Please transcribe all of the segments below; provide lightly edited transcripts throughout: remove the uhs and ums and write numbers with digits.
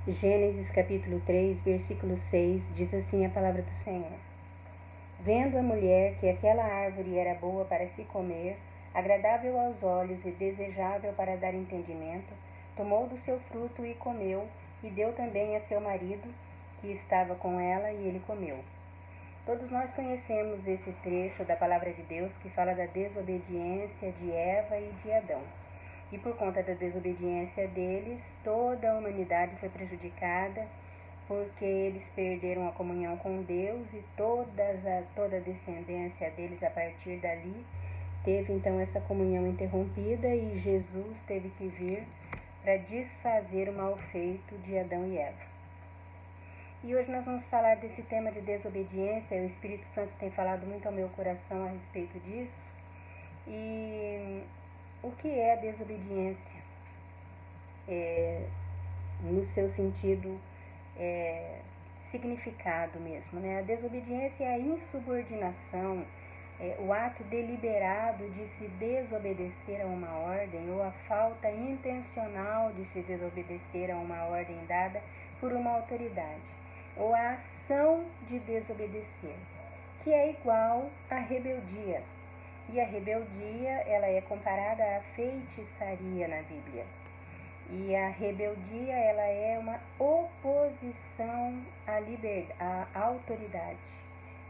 Gênesis capítulo 3, versículo 6, diz assim a palavra do Senhor. Vendo a mulher que aquela árvore era boa para se comer, agradável aos olhos e desejável para dar entendimento, tomou do seu fruto e comeu, e deu também a seu marido, que estava com ela, e ele comeu. Todos nós conhecemos esse trecho da palavra de Deus que fala da desobediência de Eva e de Adão. E por conta da desobediência deles, toda a humanidade foi prejudicada, porque eles perderam a comunhão com Deus e toda a descendência deles a partir dali teve então essa comunhão interrompida, e Jesus teve que vir para desfazer o mal feito de Adão e Eva. E hoje nós vamos falar desse tema de desobediência. O Espírito Santo tem falado muito ao meu coração a respeito disso. E o que é a desobediência? No seu sentido significado mesmo, né? A desobediência é a insubordinação, o ato deliberado de se desobedecer a uma ordem, ou a falta intencional de se desobedecer a uma ordem dada por uma autoridade, ou a ação de desobedecer, que é igual à rebeldia. E a rebeldia, ela é comparada à feitiçaria na Bíblia. E a rebeldia, ela é uma oposição à autoridade.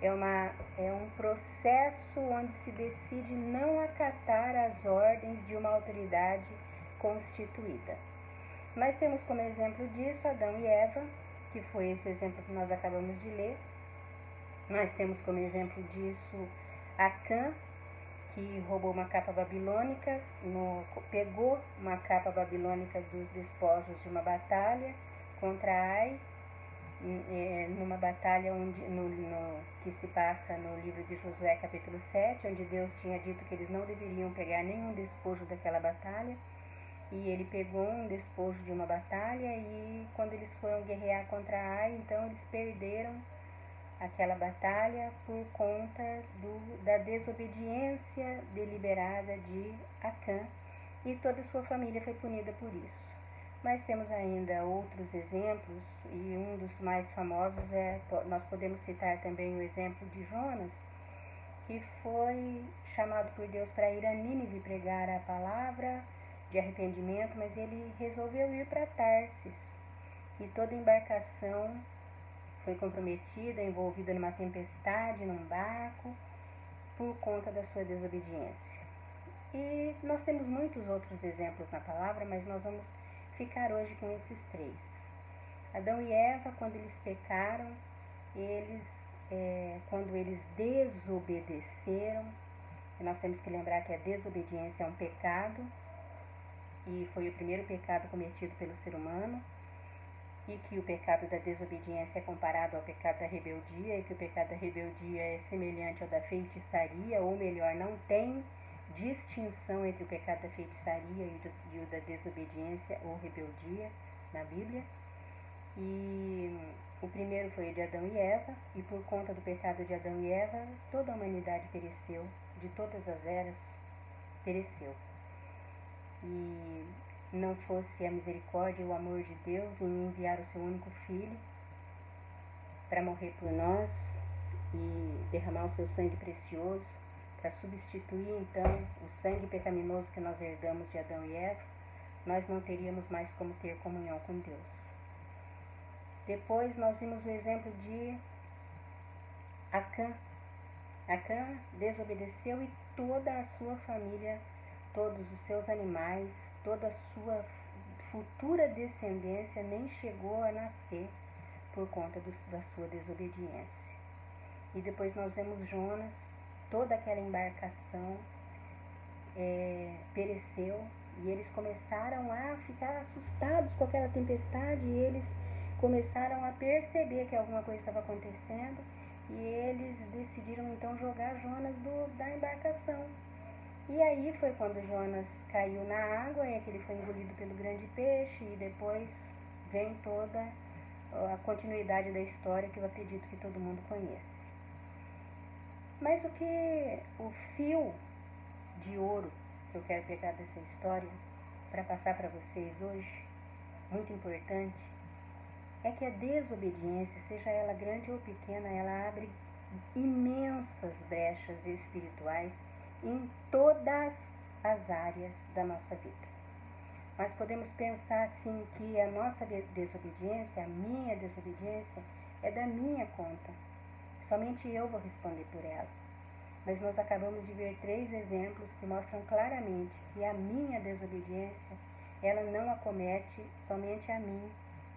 É um processo onde se decide não acatar as ordens de uma autoridade constituída. Nós temos como exemplo disso Adão e Eva, que foi esse exemplo que nós acabamos de ler. Nós temos como exemplo disso Acã, que roubou uma capa babilônica, pegou uma capa babilônica dos despojos de uma batalha contra Ai, numa batalha que se passa no livro de Josué capítulo 7, onde Deus tinha dito que eles não deveriam pegar nenhum despojo daquela batalha, e ele pegou um despojo de uma batalha, e quando eles foram guerrear contra Ai, então eles perderam aquela batalha por conta da desobediência deliberada de Acã, e toda a sua família foi punida por isso. Mas temos ainda outros exemplos, e um dos mais famosos nós podemos citar também o exemplo de Jonas, que foi chamado por Deus para ir a Nínive pregar a palavra de arrependimento, mas ele resolveu ir para Tarsis, e toda a embarcação foi comprometida, envolvida numa tempestade, num barco, por conta da sua desobediência. E nós temos muitos outros exemplos na palavra, mas nós vamos ficar hoje com esses três. Adão e Eva, quando eles pecaram, quando eles desobedeceram, e nós temos que lembrar que a desobediência é um pecado, e foi o primeiro pecado cometido pelo ser humano, e que o pecado da desobediência é comparado ao pecado da rebeldia, e que o pecado da rebeldia é semelhante ao da feitiçaria, ou melhor, não tem distinção entre o pecado da feitiçaria e o da desobediência ou rebeldia na Bíblia. E o primeiro foi o de Adão e Eva, e por conta do pecado de Adão e Eva, toda a humanidade pereceu, de todas as eras pereceu. E não fosse a misericórdia e o amor de Deus em enviar o seu único filho para morrer por nós e derramar o seu sangue precioso para substituir então o sangue pecaminoso que nós herdamos de Adão e Eva, nós não teríamos mais como ter comunhão com Deus. Depois nós vimos o exemplo de Acã. Acã desobedeceu, e toda a sua família, todos os seus animais, toda a sua futura descendência nem chegou a nascer por conta da sua desobediência. E depois nós vemos Jonas, toda aquela embarcação pereceu, e eles começaram a ficar assustados com aquela tempestade, e eles começaram a perceber que alguma coisa estava acontecendo, e eles decidiram então jogar Jonas da embarcação. E aí foi quando Jonas caiu na água, e que ele foi engolido pelo grande peixe, e depois vem toda a continuidade da história, que eu acredito que todo mundo conhece. Mas o fio de ouro que eu quero pegar dessa história para passar para vocês hoje, muito importante, é que a desobediência, seja ela grande ou pequena, ela abre imensas brechas espirituais em todas as áreas da nossa vida. Nós podemos pensar assim que a nossa desobediência, a minha desobediência, é da minha conta. Somente eu vou responder por ela. Mas nós acabamos de ver 3 exemplos que mostram claramente que a minha desobediência, ela não acomete somente a mim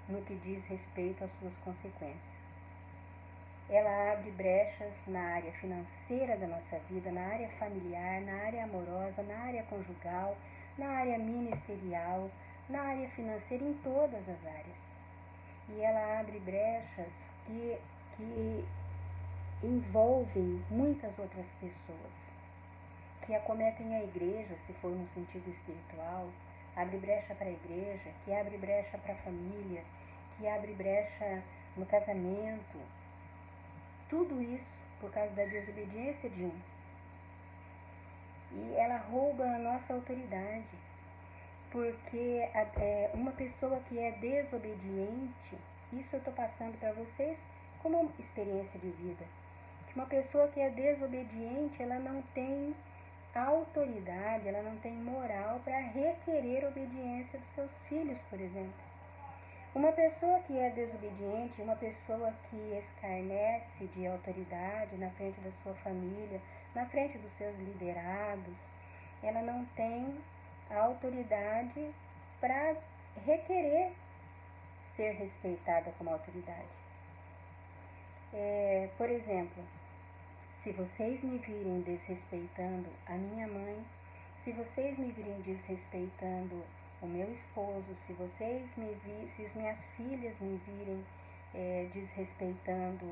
no que diz respeito às suas consequências. Ela abre brechas na área financeira da nossa vida, na área familiar, na área amorosa, na área conjugal, na área ministerial, na área financeira, em todas as áreas. E ela abre brechas que envolvem muitas outras pessoas, que acometem a igreja, se for no sentido espiritual, abre brecha para a igreja, que abre brecha para a família, que abre brecha no casamento. Tudo isso por causa da desobediência de um. E ela rouba a nossa autoridade, porque uma pessoa que é desobediente, isso eu estou passando para vocês como uma experiência de vida, que uma pessoa que é desobediente, ela não tem autoridade, ela não tem moral para requerer obediência dos seus filhos, por exemplo. Uma pessoa que é desobediente, uma pessoa que escarnece de autoridade na frente da sua família, na frente dos seus liderados, ela não tem autoridade para requerer ser respeitada como autoridade. Por exemplo, se vocês me virem desrespeitando a minha mãe, se vocês me virem desrespeitando o meu esposo, se as minhas filhas me virem desrespeitando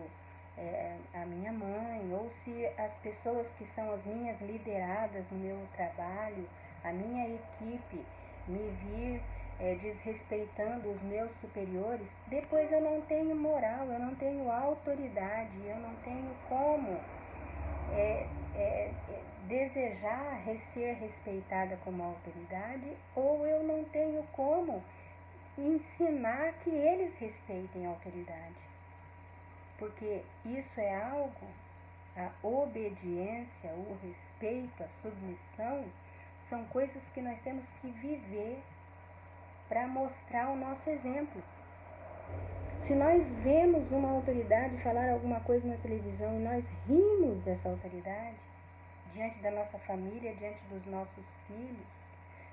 a minha mãe, ou se as pessoas que são as minhas lideradas no meu trabalho, a minha equipe, me vir desrespeitando os meus superiores, depois eu não tenho moral, eu não tenho autoridade, eu não tenho como desejar ser respeitada como autoridade, ou eu não tenho como ensinar que eles respeitem a autoridade. Porque isso é algo, a obediência, o respeito, a submissão, são coisas que nós temos que viver para mostrar o nosso exemplo. Se nós vemos uma autoridade falar alguma coisa na televisão e nós rimos dessa autoridade, diante da nossa família, diante dos nossos filhos,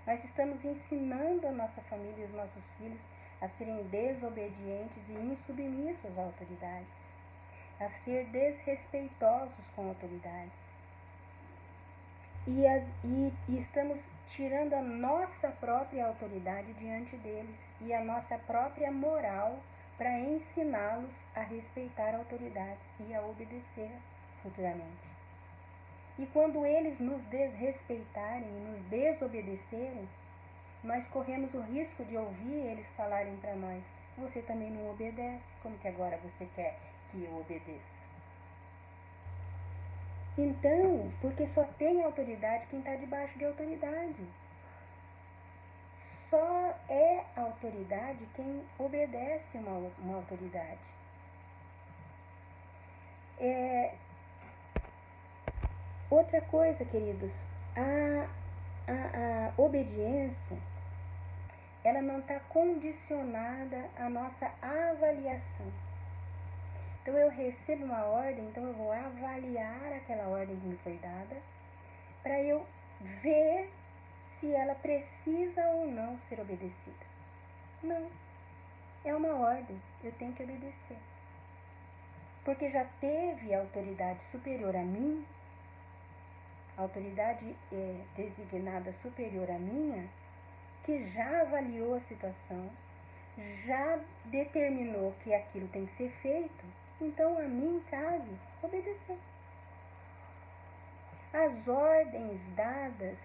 nós estamos ensinando a nossa família e os nossos filhos a serem desobedientes e insubmissos à autoridade, a ser desrespeitosos com a autoridade. E estamos tirando a nossa própria autoridade diante deles e a nossa própria moral para ensiná-los a respeitar autoridades e a obedecer futuramente. E quando eles nos desrespeitarem e nos desobedecerem, nós corremos o risco de ouvir eles falarem para nós: você também não obedece, como que agora você quer que eu obedeça? Então, porque só tem autoridade quem está debaixo de autoridade. Só é autoridade quem obedece uma autoridade. Outra coisa, queridos, a obediência, ela não está condicionada à nossa avaliação. Então eu recebo uma ordem, então eu vou avaliar aquela ordem que me foi dada, para eu ver se ela precisa ou não ser obedecida. Não. É uma ordem, eu tenho que obedecer. Porque já teve autoridade superior a mim, autoridade designada superior à minha, que já avaliou a situação, já determinou que aquilo tem que ser feito, então a mim cabe obedecer. As ordens dadas,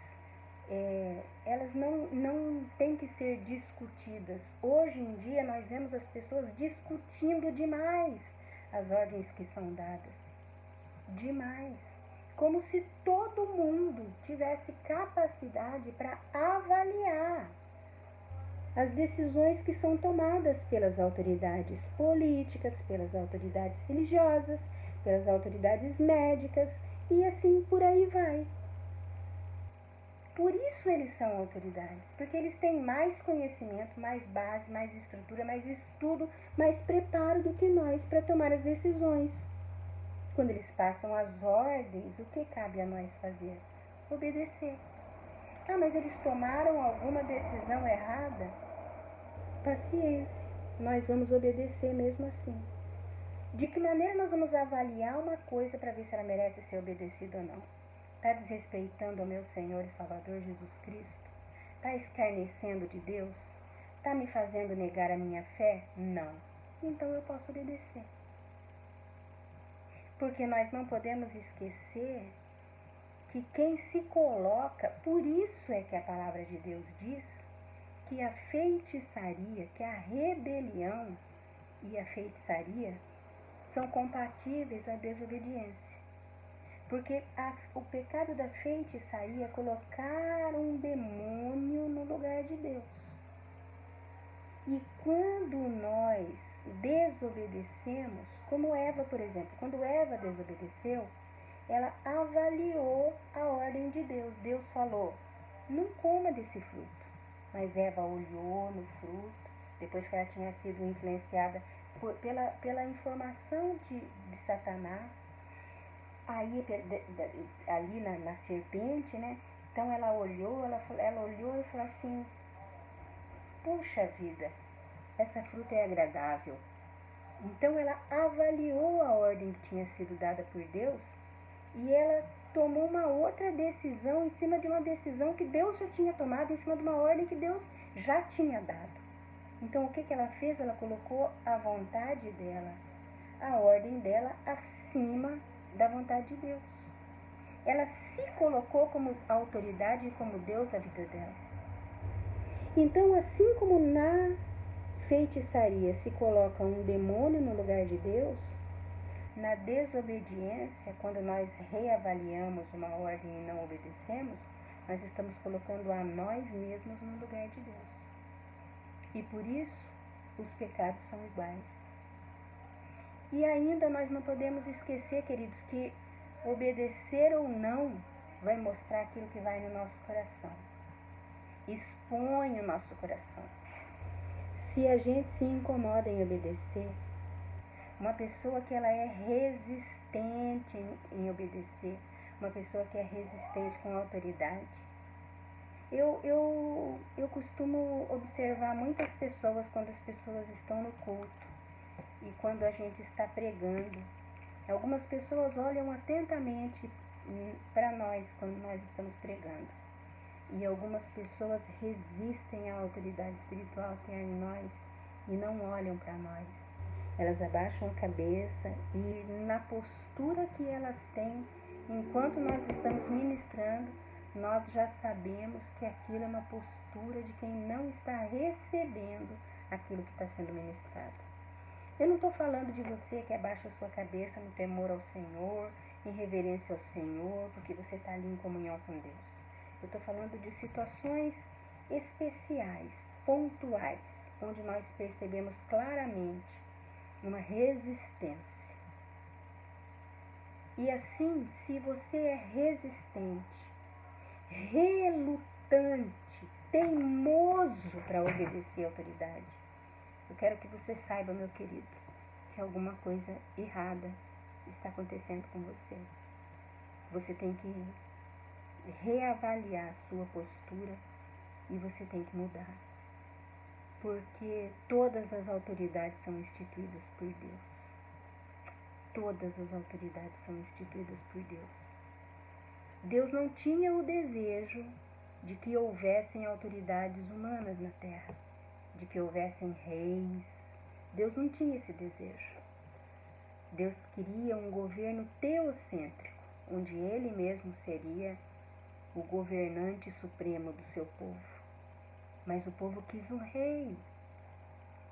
elas não têm que ser discutidas. Hoje em dia nós vemos as pessoas discutindo demais as ordens que são dadas. Demais. Como se todo mundo tivesse capacidade para avaliar as decisões que são tomadas pelas autoridades políticas, pelas autoridades religiosas, pelas autoridades médicas e assim por aí vai. Por isso eles são autoridades, porque eles têm mais conhecimento, mais base, mais estrutura, mais estudo, mais preparo do que nós para tomar as decisões. Quando eles passam as ordens, o que cabe a nós fazer? Obedecer. Ah, mas eles tomaram alguma decisão errada? Paciência, nós vamos obedecer mesmo assim. De que maneira nós vamos avaliar uma coisa para ver se ela merece ser obedecida ou não? Está desrespeitando ao meu Senhor e Salvador Jesus Cristo? Está escarnecendo de Deus? Está me fazendo negar a minha fé? Não. Então eu posso obedecer. Porque nós não podemos esquecer que quem se coloca, por isso é que a palavra de Deus diz que a feitiçaria, que a rebelião e a feitiçaria são compatíveis à desobediência. Porque o pecado da feitiçaria é colocar um demônio no lugar de Deus. E quando nós desobedecemos, como Eva, por exemplo, quando Eva desobedeceu, ela avaliou a ordem de Deus. Deus falou, não coma desse fruto. Mas Eva olhou no fruto, depois que ela tinha sido influenciada pela informação de Satanás, aí ali na serpente, né? Então ela olhou e falou assim, puxa vida, essa fruta é agradável. Então ela avaliou a ordem que tinha sido dada por Deus e ela tomou uma outra decisão em cima de uma decisão que Deus já tinha tomado, em cima de uma ordem que Deus já tinha dado. Então o que ela fez? Ela colocou a vontade dela, a ordem dela acima da vontade de Deus. Ela se colocou como autoridade e como Deus da vida dela. Então, assim como na feitiçaria se coloca um demônio no lugar de Deus, na desobediência, quando nós reavaliamos uma ordem e não obedecemos, nós estamos colocando a nós mesmos no lugar de Deus. E por isso, os pecados são iguais. E ainda nós não podemos esquecer, queridos, que obedecer ou não vai mostrar aquilo que vai no nosso coração. Expõe o nosso coração. Se a gente se incomoda em obedecer, uma pessoa que ela é resistente em obedecer, uma pessoa que é resistente com a autoridade. Eu costumo observar muitas pessoas quando as pessoas estão no culto e quando a gente está pregando. Algumas pessoas olham atentamente para nós quando nós estamos pregando. E algumas pessoas resistem à autoridade espiritual que há em nós e não olham para nós. Elas abaixam a cabeça e na postura que elas têm, enquanto nós estamos ministrando, nós já sabemos que aquilo é uma postura de quem não está recebendo aquilo que está sendo ministrado. Eu não estou falando de você que abaixa a sua cabeça no temor ao Senhor, em reverência ao Senhor, porque você está ali em comunhão com Deus. Eu estou falando de situações especiais, pontuais, onde nós percebemos claramente uma resistência. E assim, se você é resistente, relutante, teimoso para obedecer à autoridade, eu quero que você saiba, meu querido, que alguma coisa errada está acontecendo com você. Você tem que reavaliar a sua postura e você tem que mudar. Porque todas as autoridades são instituídas por Deus. Todas as autoridades são instituídas por Deus. Deus não tinha o desejo de que houvessem autoridades humanas na terra, de que houvessem reis. Deus não tinha esse desejo. Deus queria um governo teocêntrico, onde Ele mesmo seria o governante supremo do seu povo. Mas o povo quis um rei.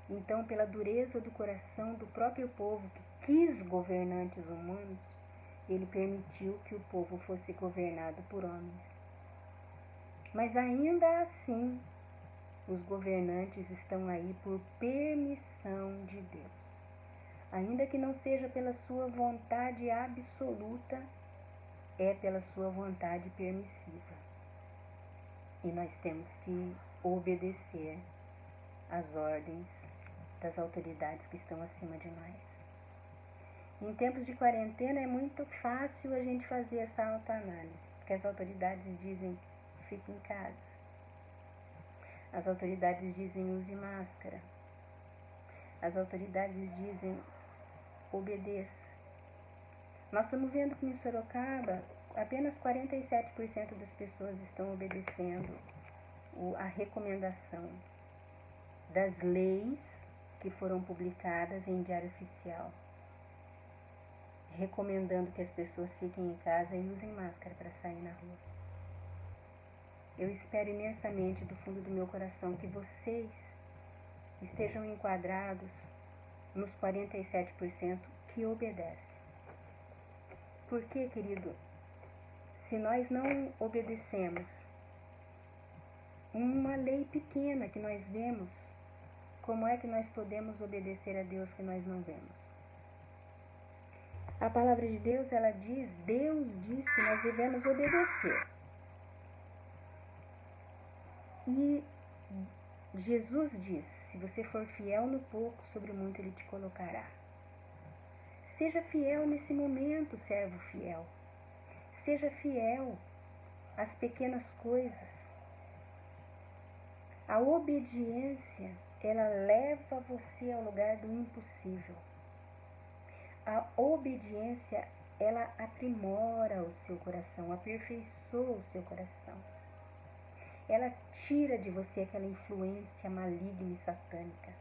Então, pela dureza do coração do próprio povo que quis governantes humanos, Ele permitiu que o povo fosse governado por homens. Mas ainda assim, os governantes estão aí por permissão de Deus. Ainda que não seja pela sua vontade absoluta, é pela sua vontade permissiva. E nós temos que obedecer às ordens das autoridades que estão acima de nós. Em tempos de quarentena é muito fácil a gente fazer essa autoanálise, porque as autoridades dizem, fique em casa. As autoridades dizem, use máscara. As autoridades dizem, obedeça. Nós estamos vendo que em Sorocaba, apenas 47% das pessoas estão obedecendo a recomendação das leis que foram publicadas em Diário Oficial, recomendando que as pessoas fiquem em casa e usem máscara para sair na rua. Eu espero imensamente do fundo do meu coração que vocês estejam enquadrados nos 47% que obedecem. Porque, querido, se nós não obedecemos uma lei pequena que nós vemos, como é que nós podemos obedecer a Deus que nós não vemos? A palavra de Deus, ela diz, Deus diz que nós devemos obedecer. E Jesus diz, se você for fiel no pouco, sobre o muito Ele te colocará. Seja fiel nesse momento, servo fiel. Seja fiel às pequenas coisas. A obediência, ela leva você ao lugar do impossível. A obediência, ela aprimora o seu coração, aperfeiçoa o seu coração. Ela tira de você aquela influência maligna e satânica.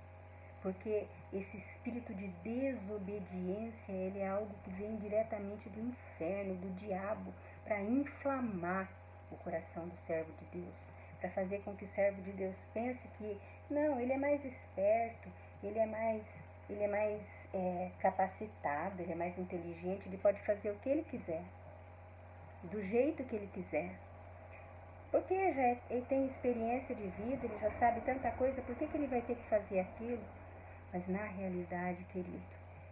Porque esse espírito de desobediência, ele é algo que vem diretamente do inferno, do diabo, para inflamar o coração do servo de Deus. Para fazer com que o servo de Deus pense que, não, ele é mais esperto, ele é mais capacitado, ele é mais inteligente, ele pode fazer o que ele quiser, do jeito que ele quiser. Porque ele tem experiência de vida, ele já sabe tanta coisa, por que ele vai ter que fazer aquilo? Mas na realidade, querido,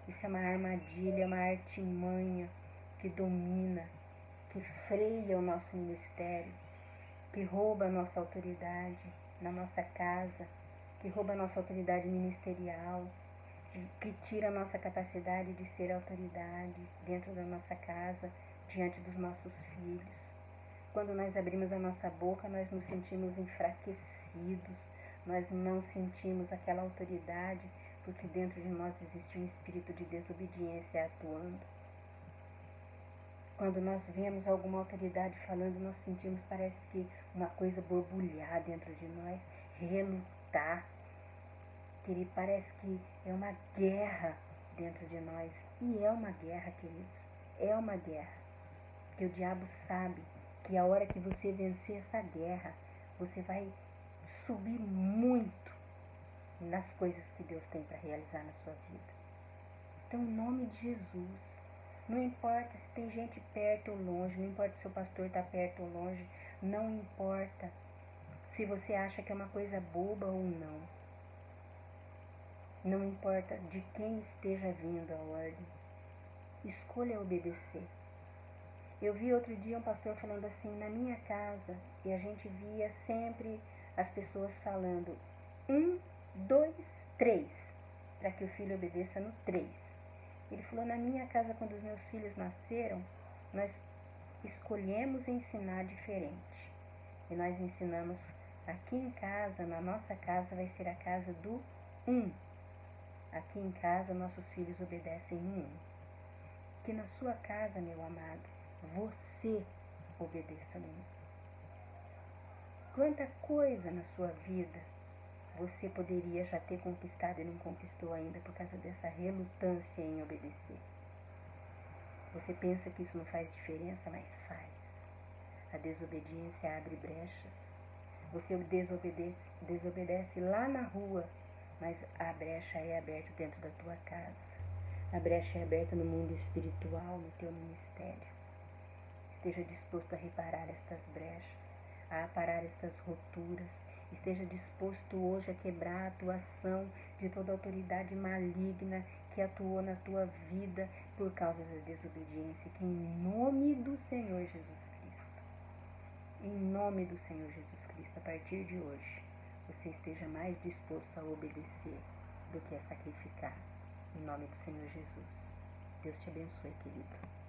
isso é uma armadilha, uma artimanha que domina, que freia o nosso ministério, que rouba a nossa autoridade na nossa casa, que rouba a nossa autoridade ministerial, que tira a nossa capacidade de ser autoridade dentro da nossa casa, diante dos nossos filhos. Quando nós abrimos a nossa boca, nós nos sentimos enfraquecidos, nós não sentimos aquela autoridade, porque dentro de nós existe um espírito de desobediência atuando. Quando nós vemos alguma autoridade falando, nós sentimos, parece que uma coisa borbulhar dentro de nós, relutar. Querido, parece que é uma guerra dentro de nós. E é uma guerra, queridos. É uma guerra. Porque o diabo sabe que a hora que você vencer essa guerra, você vai subir muito nas coisas que Deus tem para realizar na sua vida. Então, em nome de Jesus, não importa se tem gente perto ou longe, não importa se o pastor está perto ou longe, não importa se você acha que é uma coisa boba ou não. Não importa de quem esteja vindo a ordem. Escolha obedecer. Eu vi outro dia um pastor falando assim, na minha casa, e a gente via sempre as pessoas falando 1, 2, 3, para que o filho obedeça no 3. Ele falou, na minha casa, quando os meus filhos nasceram, nós escolhemos ensinar diferente. E nós ensinamos, aqui em casa, na nossa casa, vai ser a casa do 1. Aqui em casa, nossos filhos obedecem no 1. Que na sua casa, meu amado, você obedeça no 1. Quanta coisa na sua vida você poderia já ter conquistado e não conquistou ainda por causa dessa relutância em obedecer. Você pensa que isso não faz diferença, mas faz. A desobediência abre brechas. Você desobedece lá na rua, mas a brecha é aberta dentro da tua casa. A brecha é aberta no mundo espiritual, no teu ministério. Esteja disposto a reparar estas brechas, a aparar estas roturas esteja disposto hoje a quebrar a atuação de toda autoridade maligna que atuou na tua vida por causa da desobediência, que em nome do Senhor Jesus Cristo, em nome do Senhor Jesus Cristo, a partir de hoje, você esteja mais disposto a obedecer do que a sacrificar, em nome do Senhor Jesus. Deus te abençoe, querido.